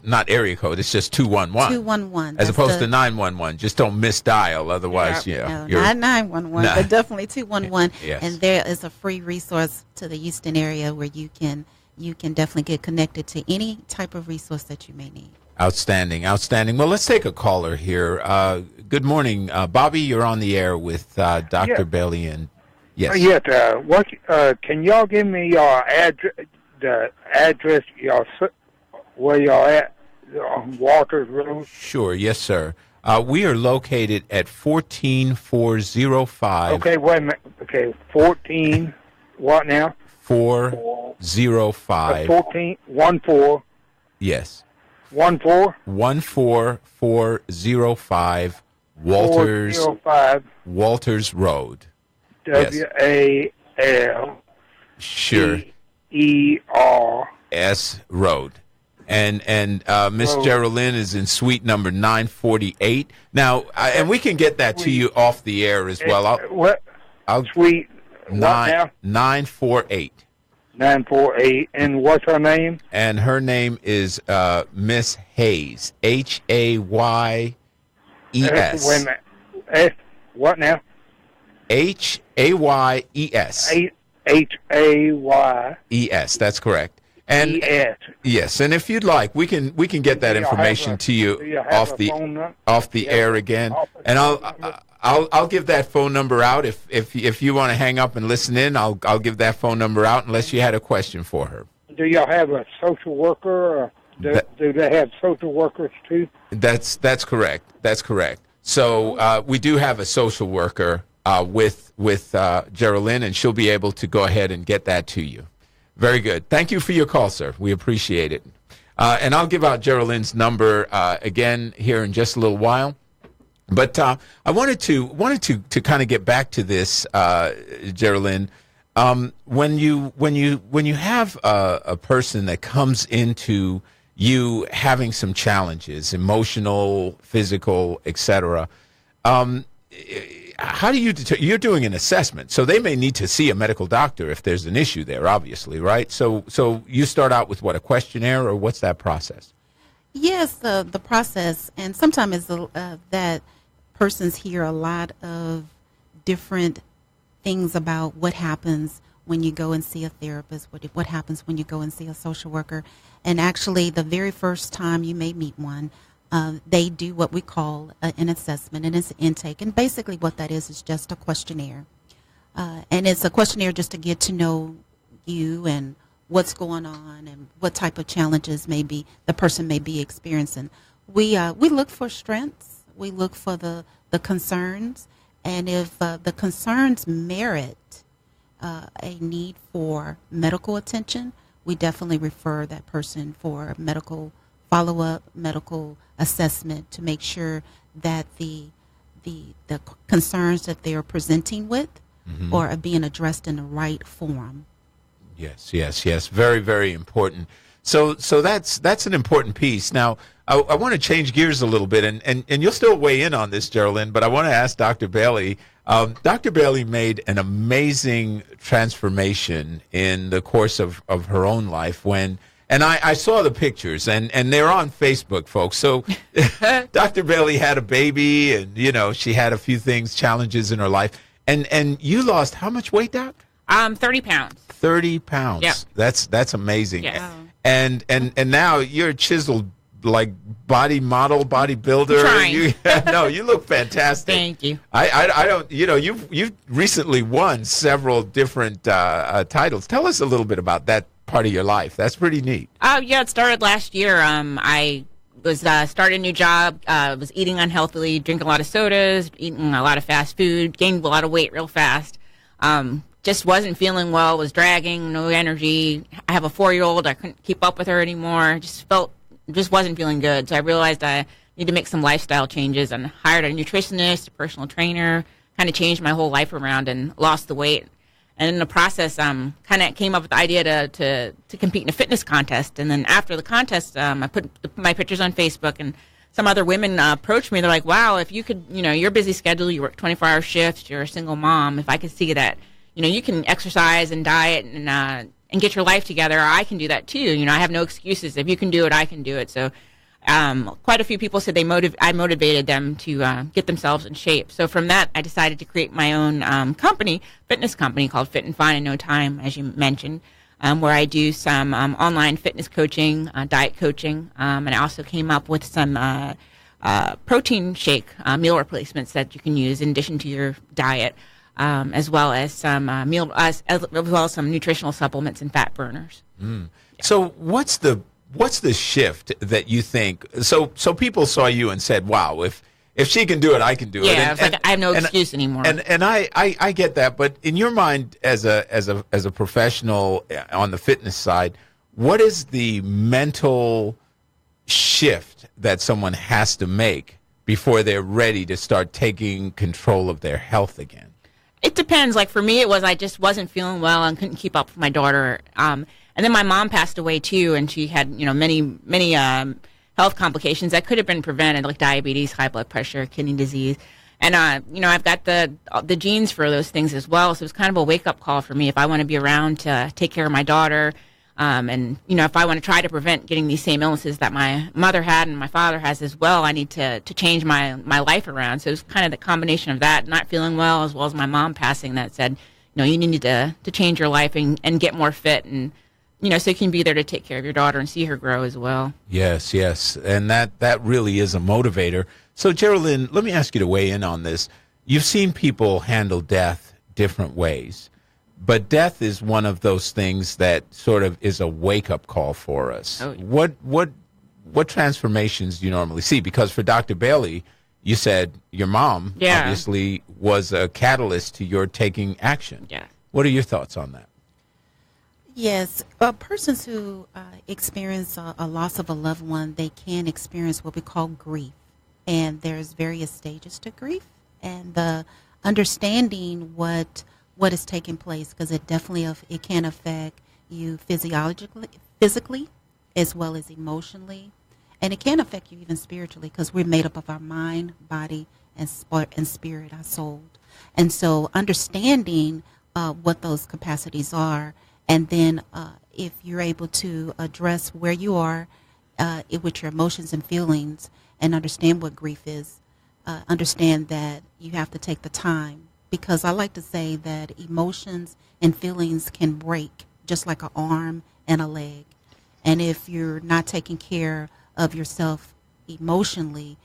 not area code. It's just 211. 211. As opposed to 911. Just don't misdial, otherwise, no, not 911, but definitely 211. Yes. And there is a free resource to the Houston area where you can definitely get connected to any type of resource that you may need. Outstanding. Well, let's take a caller here. Good morning, Bobby. You're on the air with Dr. Bailey. And yes. Can y'all give me your address? The address, where y'all at on Walters Road? Sure, yes, sir. We are located at 14405. Okay, wait a minute. Okay, 14. What now? 405. 14. Yes. 14. 14405 Walters. 405. Walters Road. WAL. Sure. ERS Road. And Miss Geraldine is in suite number 948. Now, and we can get that to you off the air as well. I'll suite 948. 948. And what's her name? And her name is Miss Hayes. Hayes. Wait a minute. What now? Hayes. HAYES. That's correct. And yes, and if you'd like, we can get that information to you off the air again. And I'll give that phone number out if you want to hang up and listen in. I'll give that phone number out unless you had a question for her. Do y'all have a social worker? Or do they have social workers too? That's correct. That's correct. So we do have a social worker with Geraldine, and she'll be able to go ahead and get that to you. Very good. Thank you for your call, sir. We appreciate it. And I'll give out Geraldine's number again here in just a little while. But I wanted to kind of get back to this, Geraldine. When you have a person that comes into you having some challenges, emotional, physical, etc. How do you're doing an assessment, so they may need to see a medical doctor if there's an issue there, obviously, right? So you start out with a questionnaire, or what's that process? Yes, the process, and sometimes it's that persons hear a lot of different things about what happens when you go and see a therapist, what happens when you go and see a social worker. And actually, the very first time you may meet one, they do what we call an assessment, and it's an intake. And basically what that is just a questionnaire. And it's a questionnaire just to get to know you and what's going on and what type of challenges maybe the person may be experiencing. We look for strengths. We look for the concerns. And if the concerns merit a need for medical attention, we definitely refer that person for medical follow-up, medical assessment to make sure that the concerns that they are presenting with are being addressed in the right form. Yes. Very, very important. So that's an important piece. Now, I want to change gears a little bit, and you'll still weigh in on this, Geraldine, but I want to ask Dr. Bailey. Dr. Bailey made an amazing transformation in the course of her own life and I saw the pictures, and they're on Facebook, folks. So Dr. Bailey had a baby, and, she had a few challenges in her life. And you lost how much weight, Doc? 30 pounds. 30 pounds. Yep. That's amazing. Yes. And now you're a chiseled, body model, bodybuilder. Trying. You look fantastic. Thank you. I don't, you've recently won several different titles. Tell us a little bit about that part of your life. That's pretty neat. Oh, yeah, it started last year. I was started a new job, was eating unhealthily, drinking a lot of sodas, eating a lot of fast food, gained a lot of weight real fast. Just wasn't feeling well, was dragging, no energy. I have a 4-year-old. I couldn't keep up with her anymore. Just wasn't feeling good. So I realized I need to make some lifestyle changes and hired a nutritionist, a personal trainer, kind of changed my whole life around and lost the weight. And in the process, kind of came up with the idea to compete in a fitness contest. And then after the contest, I put my pictures on Facebook, and some other women approached me. They're like, wow, if you could, your busy schedule, you work 24-hour shifts, you're a single mom, if I could see that, you can exercise and diet and get your life together, I can do that too. I have no excuses. If you can do it, I can do it. So quite a few people said I motivated them to get themselves in shape. So from that, I decided to create my own fitness company called Fit and Fine in No Time, as you mentioned, where I do some online fitness coaching, diet coaching, and I also came up with some protein shake meal replacements that you can use in addition to your diet, as well as some some nutritional supplements and fat burners. So what's the shift that you think? So people saw you and said, "Wow, if she can do it, I can do it." Yeah, I have no excuse anymore. And I get that, but in your mind, as a professional on the fitness side, what is the mental shift that someone has to make before they're ready to start taking control of their health again? It depends. Like for me, it was I just wasn't feeling well and couldn't keep up with my daughter. And then my mom passed away too, and she had many health complications that could have been prevented, like diabetes, high blood pressure, kidney disease. And I've got the genes for those things as well. So it was kind of a wake up call for me. If I want to be around to take care of my daughter, and if I want to try to prevent getting these same illnesses that my mother had and my father has as well, I need to change my life around. So it was kind of the combination of that, not feeling well, as well as my mom passing, that said, you need to change your life and get more fit, and so you can be there to take care of your daughter and see her grow as well. Yes, and that really is a motivator. So Geraldine, let me ask you to weigh in on this. You've seen people handle death different ways. But death is one of those things that sort of is a wake-up call for us. Oh, yeah. What transformations do you normally see? Because for Dr. Bailey, you said your mom obviously was a catalyst to your taking action. Yeah. What are your thoughts on that? Yes, persons who experience a loss of a loved one, they can experience what we call grief. And there's various stages to grief. And the understanding what is taking place, because it can affect you physically as well as emotionally, and it can affect you even spiritually, because we're made up of our mind, body, and spirit, our soul. And so understanding what those capacities are, and then if you're able to address where you are with your emotions and feelings and understand what grief is, understand that you have to take the time. Because I like to say that emotions and feelings can break just like an arm and a leg. And if you're not taking care of yourself emotionally,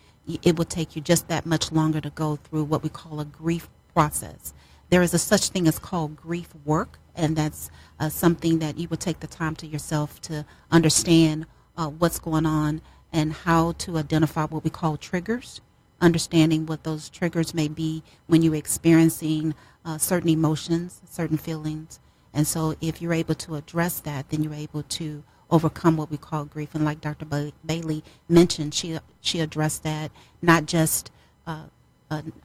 it will take you just that much longer to go through what we call a grief process. There is a such thing as called grief work, and that's something that you would take the time to yourself to understand what's going on and how to identify what we call triggers, understanding what those triggers may be when you're experiencing certain emotions, certain feelings. And so if you're able to address that, then you're able to overcome what we call grief. And like Dr. Bailey mentioned, she addressed that, not just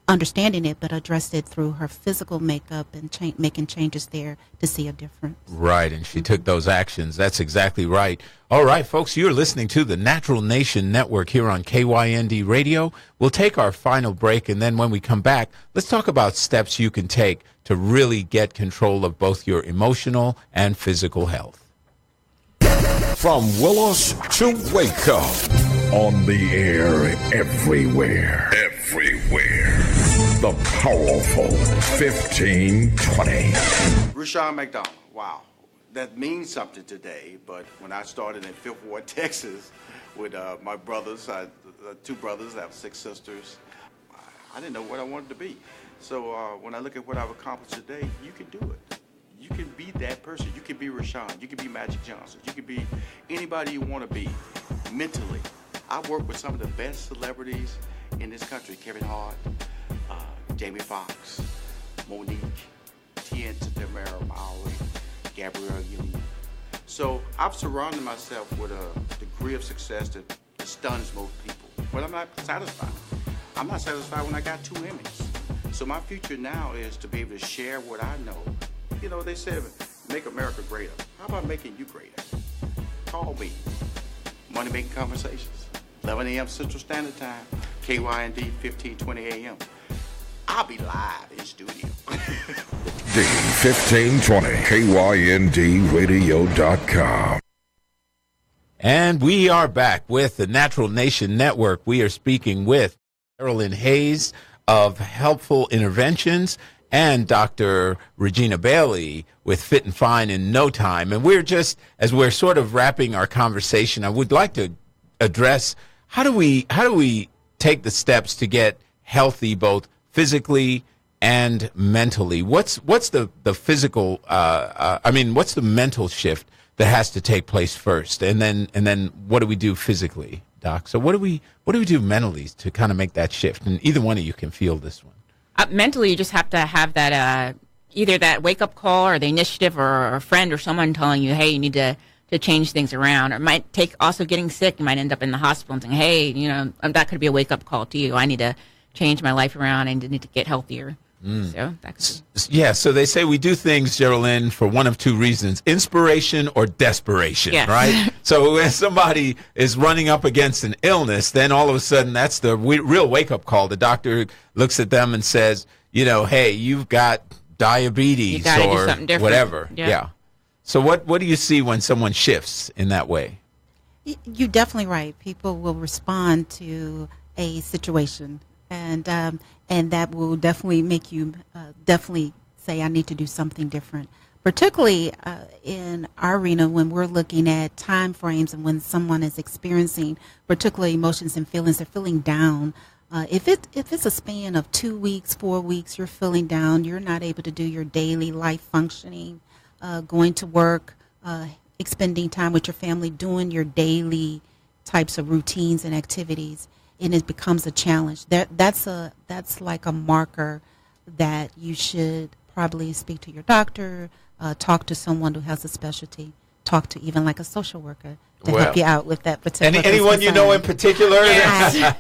understanding it, but addressed it through her physical makeup and making changes there to see a difference. Right, and she took those actions. That's exactly right. All right, folks, you're listening to the Natural Nation Network here on KYND Radio. We'll take our final break, and then when we come back, let's talk about steps you can take to really get control of both your emotional and physical health. From Willis to Waco, on the air everywhere. Everywhere. The powerful 1520. Regina McDonald, wow. That means something today, but when I started in Fifth Ward, Texas, with my brothers, two brothers, I have 6 sisters, I didn't know what I wanted to be. So when I look at what I've accomplished today, you can do it. You can be that person. You can be Rashawn. You can be Magic Johnson. You can be anybody you want to be mentally. I work with some of the best celebrities in this country. Kevin Hart, Jamie Foxx, Monique, Tien Tamara Mowry, Gabrielle Union. So I've surrounded myself with a degree of success that stuns most people. But I'm not satisfied. I'm not satisfied when I got 2 Emmys. So my future now is to be able to share what I know. You know, they said, make America greater. How about making you greater? Call me. Money Making Conversations. 11 a.m. Central Standard Time. KYND 1520 a.m. I'll be live in studio. D 1520 KYNDRadio.com. And we are back with the Natural Nation Network. We are speaking with Carolyn Hayes of Helpful Interventions and Dr. Regina Bailey with Fit and Fine in No Time. And we're just, as we're sort of wrapping our conversation, I would like to address how do we take the steps to get healthy both physically and mentally? What's the physical what's the mental shift that has to take place first? And then what do we do physically, Doc? So what do we do mentally to kind of make that shift? And either one of you can feel this one. Mentally, you just have to have that either that wake-up call or the initiative or a friend or someone telling you, hey, you need to change things around. Or it might take also getting sick. You might end up in the hospital and saying, hey, that could be a wake-up call to you. I need to change my life around. I need to get healthier. So that could be. Yeah, so they say we do things, Geraldine, for one of 2 reasons, inspiration or desperation, yes. Right? So when somebody is running up against an illness, then all of a sudden that's the real wake-up call. The doctor looks at them and says, hey, you've got diabetes or whatever. Yeah. So what do you see when someone shifts in that way? You're definitely right. People will respond to a situation, and that will definitely make you definitely say, I need to do something different. Particularly in our arena, when we're looking at time frames and when someone is experiencing particular emotions and feelings, they're feeling down. If it's a span of 2 weeks, 4 weeks, you're feeling down, you're not able to do your daily life functioning, going to work, spending time with your family, doing your daily types of routines and activities, and it becomes a challenge. That's like a marker that you should probably speak to your doctor, talk to someone who has a specialty, talk to even like a social worker to help you out with that particular anyone you know in particular? Yes.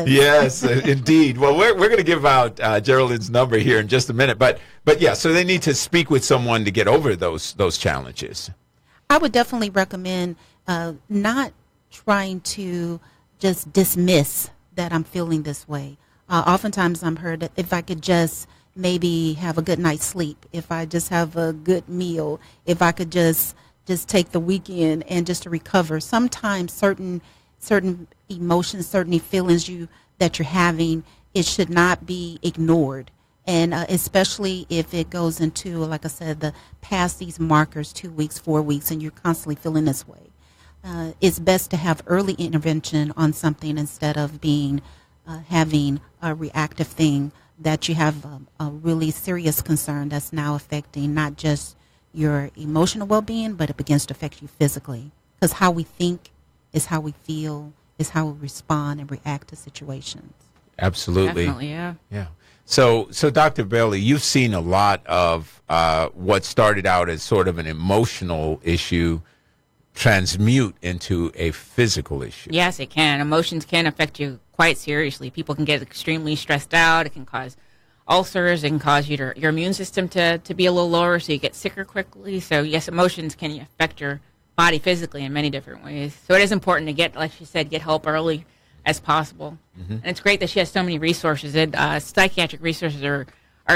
Yes, indeed. Well, we're going to give out Geraldine's number here in just a minute, but yeah, so they need to speak with someone to get over those challenges. I would definitely recommend not trying to just dismiss that I'm feeling this way. Oftentimes I'm heard that if I could just maybe have a good night's sleep, if I just have a good meal, if I could just take the weekend and just to recover. Sometimes certain emotions, certain feelings that you're having, it should not be ignored. And especially if it goes into, like I said, past these markers, 2 weeks, 4 weeks, and you're constantly feeling this way. it's best to have early intervention on something instead of having a reactive thing that you have a really serious concern that's now affecting not just your emotional well-being, but it begins to affect you physically. Because how we think is how we feel, is how we respond and react to situations. Absolutely. Definitely, yeah. Yeah. So Dr. Bailey, you've seen a lot of what started out as sort of an emotional issue transmute into a physical issue. Yes, it can. Emotions can affect you quite seriously. People can get extremely stressed out. It can cause ulcers. It can cause your immune system to be a little lower, so you get sicker quickly. So, yes, emotions can affect your body physically in many different ways. So it is important to get, like she said, get help early as possible. Mm-hmm. And it's great that she has so many resources. Psychiatric resources are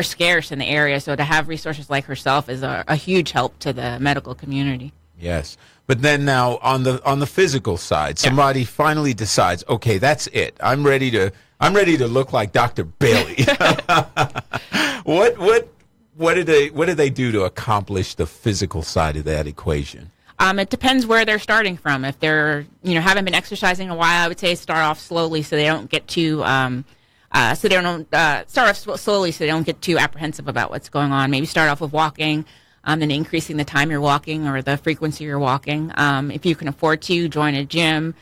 scarce in the area, so to have resources like herself is a huge help to the medical community. Yes. But then now on the physical side, somebody finally decides, okay, that's it. I'm ready to look like Dr. Bailey. What do they do to accomplish the physical side of that equation? It depends where they're starting from. If they're, haven't been exercising in a while, I would say start off slowly so they don't get too, start off slowly so they don't get too apprehensive about what's going on. Maybe start off with walking, then increasing the time you're walking or the frequency you're walking. If you can afford to, join a gym.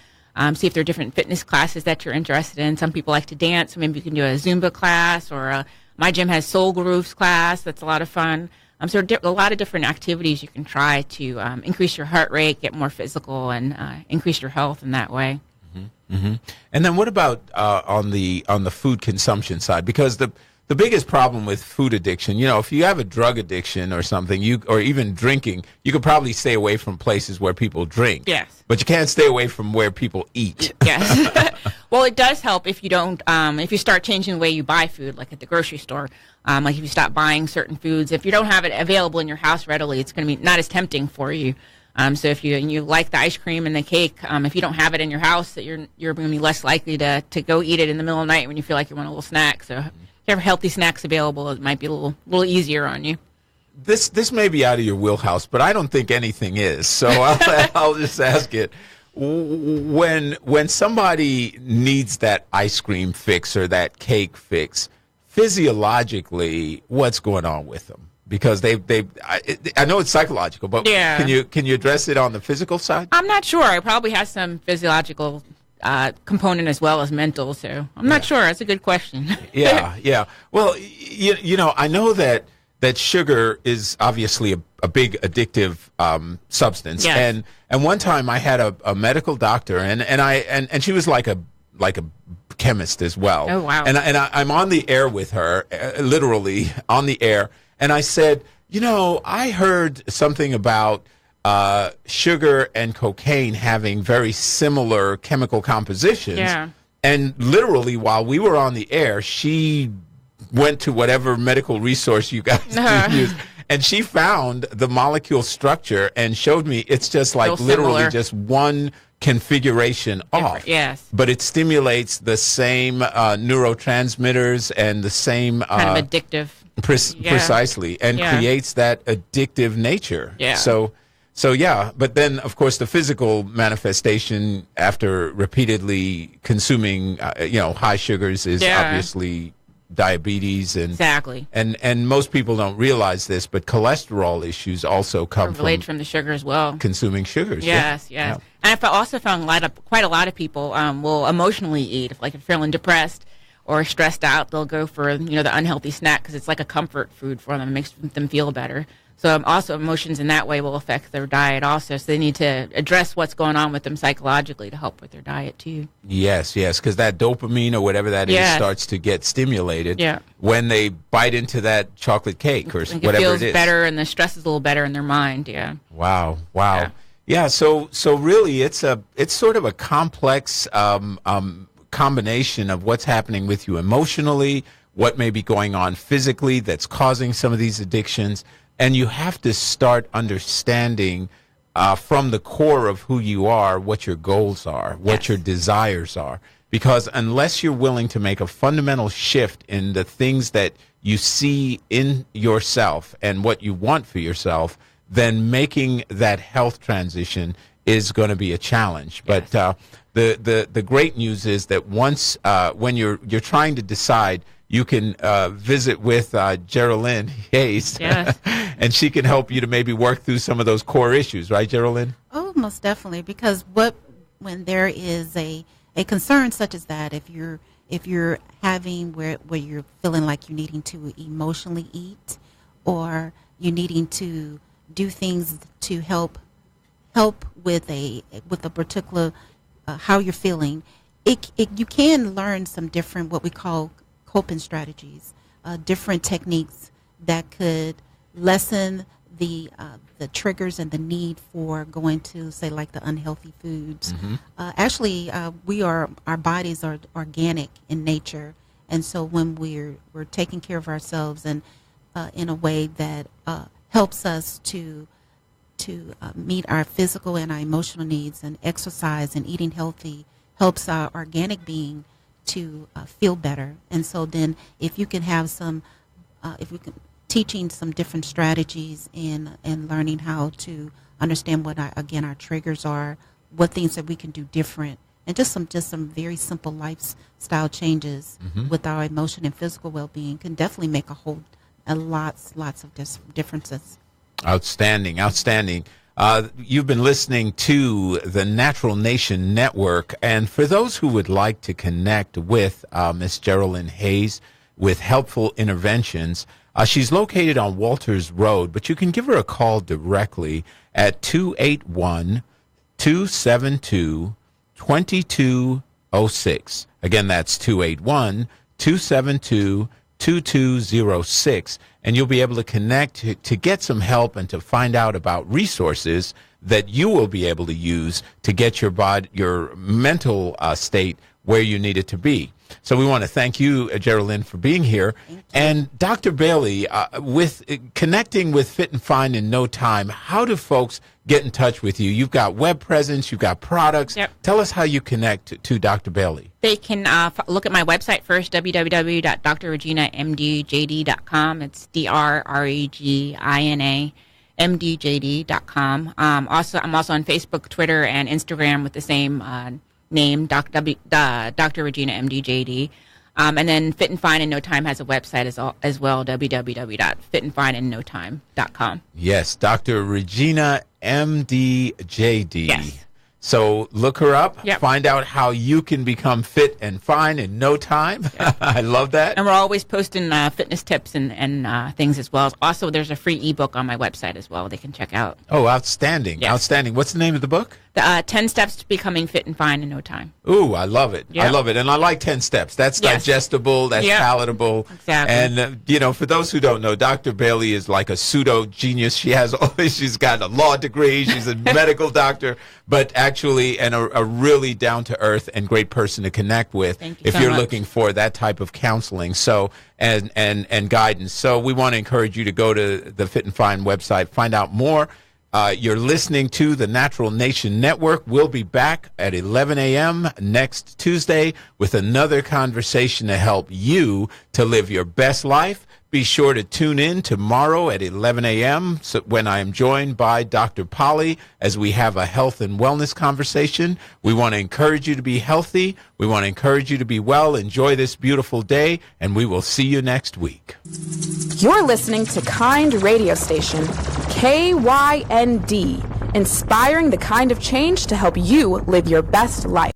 See if there are different fitness classes that you're interested in. Some people like to dance, so maybe you can do a Zumba class, or my gym has Soul Grooves class. That's a lot of fun. So a lot of different activities you can try to increase your heart rate, get more physical, and increase your health in that way. Mm-hmm. Mm-hmm. And then what about on the food consumption side? Because the biggest problem with food addiction, if you have a drug addiction or something, or even drinking, you could probably stay away from places where people drink. Yes. But you can't stay away from where people eat. Yes. Well, it does help if you don't, if you start changing the way you buy food, like at the grocery store. Like if you stop buying certain foods, if you don't have it available in your house readily, it's going to be not as tempting for you. So if you like the ice cream and the cake, if you don't have it in your house, that you're going to be less likely to go eat it in the middle of the night when you feel like you want a little snack. So if you have healthy snacks available, it might be a little easier on you. This may be out of your wheelhouse, but I don't think anything is. So I'll just ask it. When somebody needs that ice cream fix or that cake fix, physiologically, what's going on with them? Because I know it's psychological, but can you address it on the physical side? I'm not sure. It probably has some physiological component as well as mental. So I'm not sure. That's a good question. Yeah. Well, I know that sugar is obviously a big addictive substance. Yes. And one time I had a medical doctor and she was like a chemist as well. Oh, wow. And I'm on the air with her, literally on the air. And I said, I heard something about sugar and cocaine having very similar chemical compositions. Yeah. And literally while we were on the air, she went to whatever medical resource you guys use, and she found the molecule structure and showed me it's just like literally just one configuration off. Yes. But it stimulates the same neurotransmitters and the same kind of addictive. Precisely, and creates that addictive nature. Yeah. So yeah, but then of course the physical manifestation after repeatedly consuming high sugars is obviously diabetes and exactly. And most people don't realize this, but cholesterol issues also come from the sugar as well. Consuming sugars. Yes. And I've also found quite a lot of people will emotionally eat if they're feeling depressed or stressed out. They'll go for the unhealthy snack because it's like a comfort food for them. It makes them feel better. So also emotions in that way will affect their diet also. So they need to address what's going on with them psychologically to help with their diet too. Yes, because that dopamine or whatever that is starts to get stimulated when they bite into that chocolate cake or whatever it is. It feels better and the stress is a little better in their mind, Wow. Yeah, so really it's sort of a complex combination of what's happening with you emotionally, what may be going on physically that's causing some of these addictions. And you have to start understanding from the core of who you are, what your goals are, what your desires are. Because unless you're willing to make a fundamental shift in the things that you see in yourself and what you want for yourself, then making that health transition is going to be a challenge. But the great news is that once when you're trying to decide, you can visit with Geraldine Hayes, and she can help you to maybe work through some of those core issues, right, Geraldine? Oh, most definitely. Because when there is a concern such as that, if you're having where you're feeling like you're needing to emotionally eat, or you're needing to do things to help with a particular how you're feeling, you can learn some different what we call coping strategies, different techniques that could lessen the triggers and the need for going to, say, like the unhealthy foods. Actually, our bodies are organic in nature, and so when we're taking care of ourselves and in a way that helps us to meet our physical and our emotional needs, and exercise and eating healthy helps our organic being to feel better. And so then if you can have teaching some different strategies and learning how to understand what our triggers are, what things that we can do different, and just some very simple lifestyle changes with our emotion and physical well-being can definitely make lots of differences. Outstanding. You've been listening to the Natural Nation Network, and for those who would like to connect with Miss Geraldine Hayes with helpful interventions, she's located on Walters Road, but you can give her a call directly at 281-272-2206. Again, that's 281-272-2206. And you'll be able to connect to get some help and to find out about resources that you will be able to use to get your mental state where you need it to be. So we want to thank you, Geraldine, for being here. And Dr. Bailey, with connecting with Fit and Fine in no time, how do folks get in touch with you? You've got web presence, you've got products. Yep. Tell us how you connect to Dr. Bailey. They can look at my website first, www.DrReginaMDJD.com. It's DrReginaMDJD.com. I'm also on Facebook, Twitter, and Instagram with the same name, Dr. Regina MDJD. And then Fit and Fine in No Time has a website as well, www.fitandfineinnotime.com. Yes, Dr. Regina MDJD. Yes. So look her up, Yep. Find out how you can become fit and fine in no time. Yep. I love that. And we're always posting fitness tips and things as well. Also, there's a free ebook on my website as well they can check out. Oh, outstanding. Yes. Outstanding. What's the name of the book? The 10 Steps to Becoming Fit and Fine in No Time. Ooh, I love it. Yep. I love it. And I like 10 steps. That's digestible. That's palatable. Exactly. And, for those who don't know, Dr. Bailey is like a pseudo genius. She's got a law degree. She's a medical doctor, but actually a really down to earth and great person to connect with if you're looking for that type of counseling. So, and guidance. So we want to encourage you to go to the Fit and Fine website, find out more. You're listening to the Natural Nation Network. We'll be back at 11 a.m. next Tuesday with another conversation to help you to live your best life. Be sure to tune in tomorrow at 11 a.m. when I am joined by Dr. Polly as we have a health and wellness conversation. We want to encourage you to be healthy. We want to encourage you to be well. Enjoy this beautiful day, and we will see you next week. You're listening to KYND radio station, KYND, inspiring the kind of change to help you live your best life.